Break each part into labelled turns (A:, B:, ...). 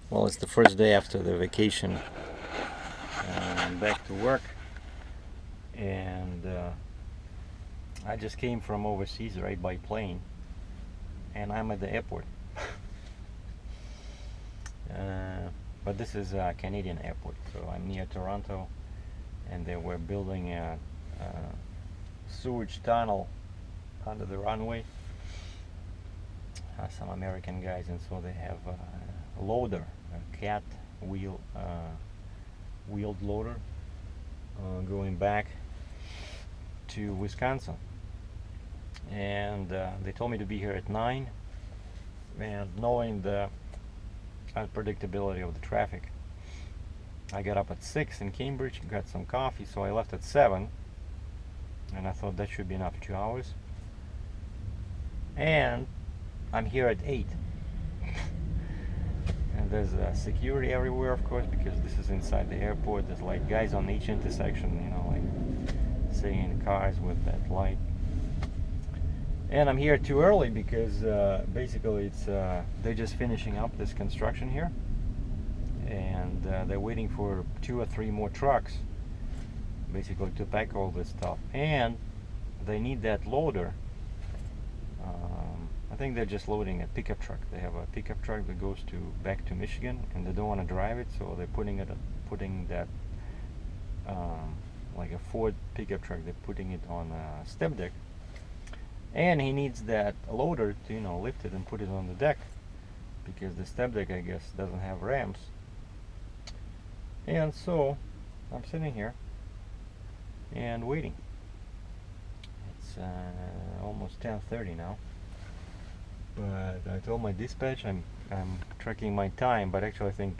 A: Well, it's the first day after the vacation. I'm back to work, and I just came from overseas right by plane, and I'm at the airport. But this is a Canadian airport, so I'm near Toronto, and they were building a sewage tunnel under the runway. Some American guys, and so they have a loader, a cat wheeled loader, going back to Wisconsin, and they told me to be here at 9, and knowing the unpredictability of the traffic, I got up at 6 in Cambridge, got some coffee, so I left at 7, and I thought that should be enough, 2 hours, and I'm here at 8. And there's security everywhere, of course, because this is inside the airport. There's like guys on each intersection, you know, like sitting in cars with that light. And I'm here too early because basically it's they're just finishing up this construction here, and they're waiting for 2 or 3 more trucks, basically, to pack all this stuff. And they need that loader. I think they're just loading a pickup truck. They have a pickup truck that goes back to Michigan, and they don't want to drive it, so they're putting that like a Ford pickup truck. They're putting it on a step deck, and he needs that loader to, you know, lift it and put it on the deck, because the step deck, I guess, doesn't have ramps. And so I'm sitting here and waiting. It's almost 10:30 now. But I told my dispatch I'm tracking my time, but actually I think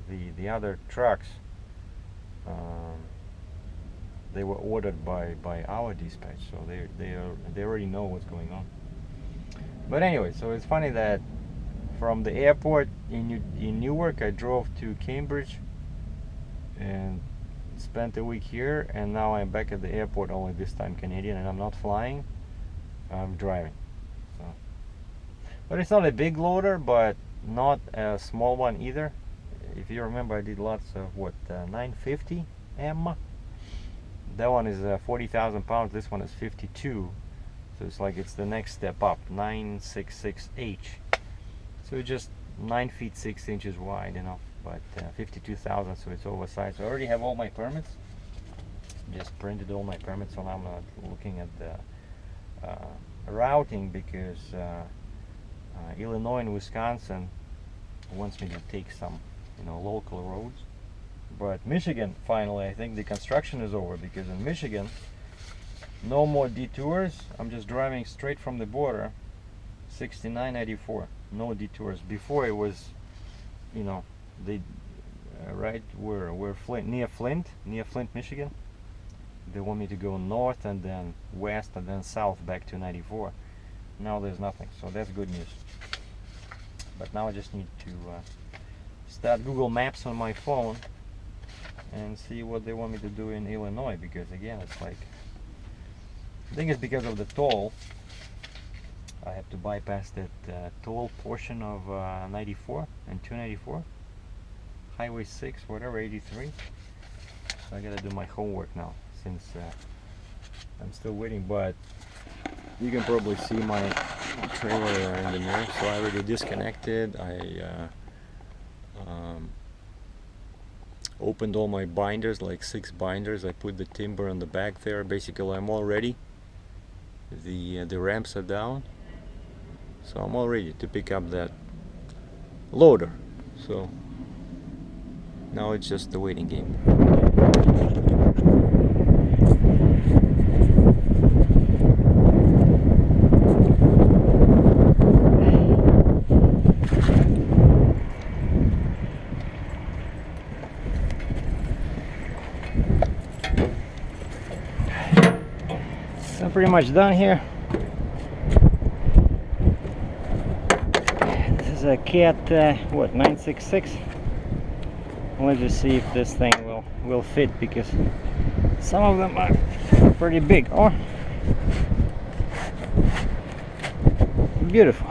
A: the other trucks, they were ordered by our dispatch, so they already know what's going on. But anyway, so it's funny that from the airport in Newark, I drove to Cambridge and spent a week here, and now I'm back at the airport, only this time Canadian, and I'm not flying, I'm driving. But it's not a big loader, but not a small one either. If you remember, I did lots of 950M. That one is 40,000 pounds. This one is 52. So it's like it's the next step up, 966H. So it's just 9 feet 6 inches wide, you know, but 52,000, so it's oversized. So I already have all my permits. Just printed all my permits, so now I'm not looking at the routing, because Illinois and Wisconsin wants me to take some, you know, local roads. But Michigan, finally, I think the construction is over, because in Michigan, no more detours. I'm just driving straight from the border, 6994, no detours. Before it was, you know, they right where Flint, near Flint, Michigan. They want me to go north and then west and then south back to 94. Now there's nothing, so that's good news. But now I just need to start Google Maps on my phone and see what they want me to do in Illinois, because again, it's like, I think it's because of the toll. I have to bypass that toll portion of 94 and 294, Highway 6, whatever, 83. So I gotta do my homework now, since I'm still waiting. But you can probably see my trailer in the mirror. So I already disconnected. I opened all my binders, like 6 binders. I put the timber on the back there. Basically, I'm all ready. The ramps are down, so I'm all ready to pick up that loader. So now it's just the waiting game. I'm pretty much done here. This is a Cat, 966. Let's just see if this thing will fit, because some of them are pretty big. Oh, beautiful.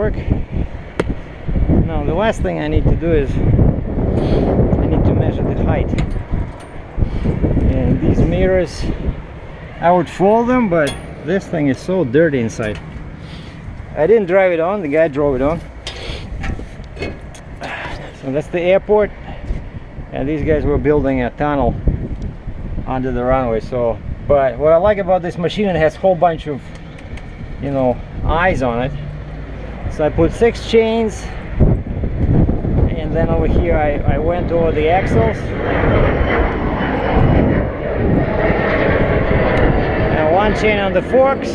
B: work. Now the last thing I need to do is I need to measure the height. And these mirrors, I would fold them, but this thing is so dirty inside. I didn't drive it on, the guy drove it on. So that's the airport, and these guys were building a tunnel under the runway. So, but what I like about this machine, it has a whole bunch of, you know, eyes on it. So I put 6 chains, and then over here I went over the axles. And 1 chain on the forks,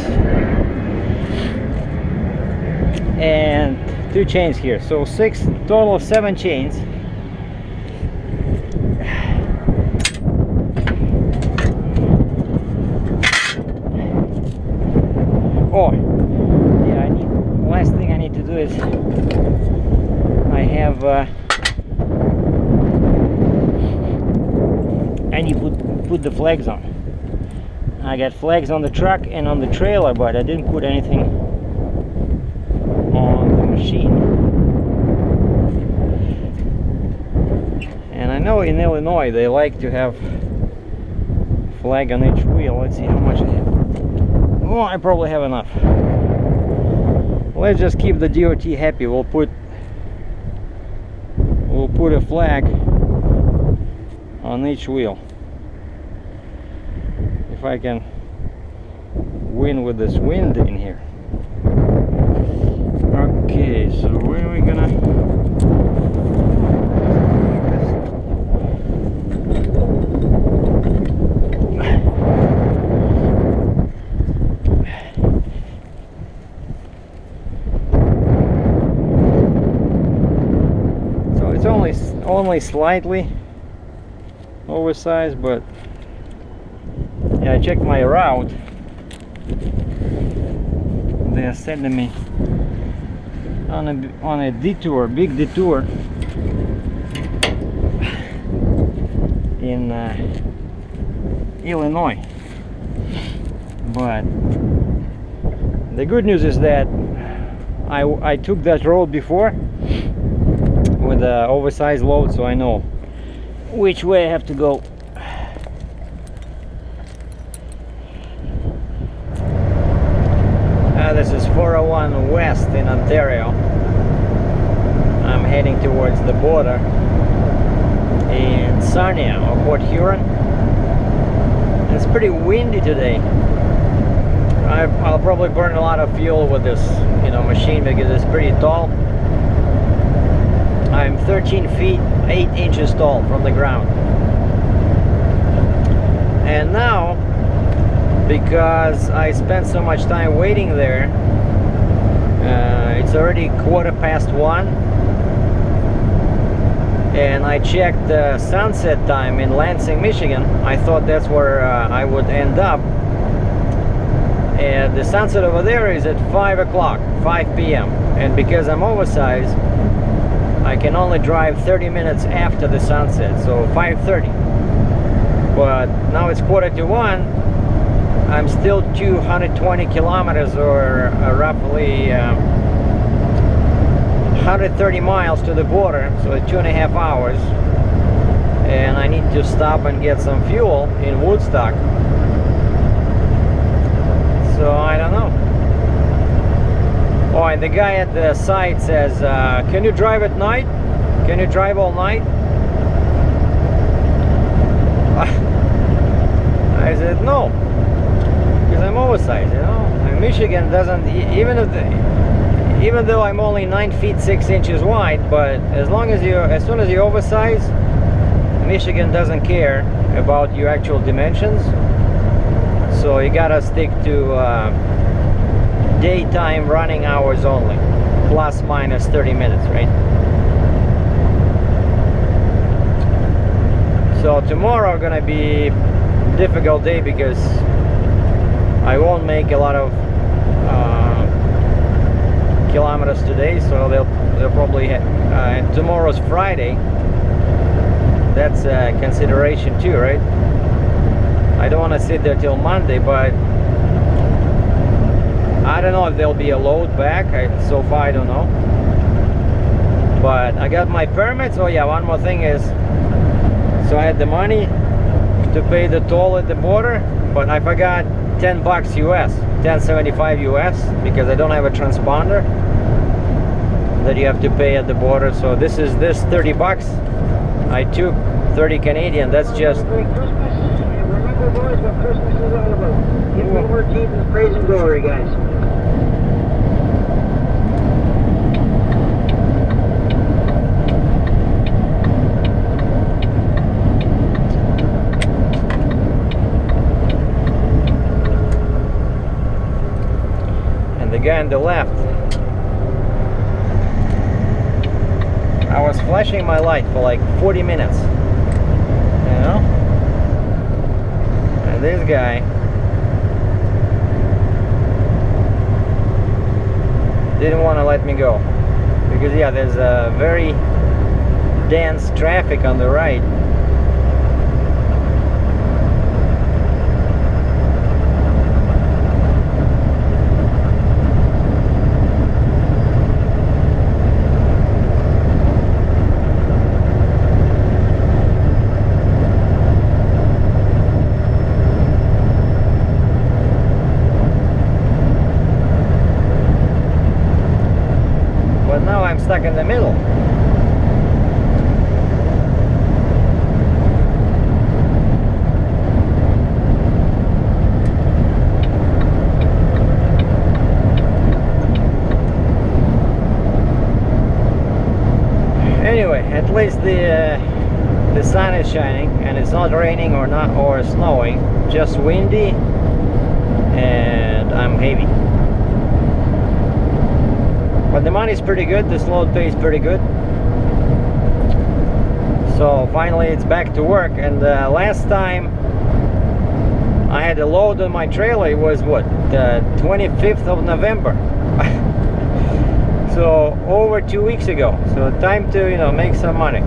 B: and 2 chains here. So 6, total of 7 chains. Oh, yeah, last thing I need to do is I need to put the flags on. I got flags on the truck and on the trailer, but I didn't put anything on the machine. And I know in Illinois they like to have flag on each wheel. Let's see how much I have. Oh, I probably have enough. Let's just keep the DOT happy. We'll put a flag on each wheel. If I can win with this wind in here. Okay, so where are we gonna? So it's only slightly oversized, but yeah, I checked my route. They are sending me on a detour, big detour in Illinois. But the good news is that I took that road before with the oversized load, so I know which way I have to go. This is 401 West in Ontario. I'm heading towards the border in Sarnia or Port Huron. It's pretty windy today. I'll probably burn a lot of fuel with this, you know, machine because it's pretty tall. I'm 13 feet 8 inches tall from the ground. And now, because I spent so much time waiting there, it's already 1:15, and I checked the sunset time in Lansing, Michigan. I thought that's where I would end up, and the sunset over there is at 5 o'clock, 5 p.m. and because I'm oversized, I can only drive 30 minutes after the sunset, so 5:30. But now it's 1:45. I'm still 220 kilometers, or roughly 130 miles to the border, so 2.5 hours, and I need to stop and get some fuel in Woodstock. So I don't know. Oh, and the guy at the site says, can you drive at night? Can you drive all night? I said no, because I'm oversized, you know. And Michigan doesn't, even though I'm only 9 feet 6 inches wide, but as soon as you're oversized, Michigan doesn't care about your actual dimensions. So you gotta stick to daytime running hours only, plus minus 30 minutes, right? So tomorrow gonna be a difficult day because I won't make a lot of kilometers today, so they'll probably and tomorrow's Friday. That's a consideration too, right? I don't want to sit there till Monday, but I don't know if there'll be a load back. So far, I don't know. But I got my permits. Oh yeah, one more thing is, so I had the money to pay the toll at the border, but I forgot $10 US, $10.75 US, because I don't have a transponder that you have to pay at the border. So this 30 bucks. I took 30 Canadian. That's just.
C: Remember, boys, what Christmas is all about. Give me more Jesus, praise and glory, guys.
B: The guy on the left, I was flashing my light for like 40 minutes, you know, and this guy didn't want to let me go, because yeah, there's a very dense traffic on the right. I'm stuck in the middle. Anyway, at least the sun is shining and it's not raining or snowing, just windy, and I'm heavy. But the money's pretty good, this load pays pretty good. So finally it's back to work, and last time I had a load on my trailer, it was what, the 25th of November. So over 2 weeks ago. So time to, you know, make some money.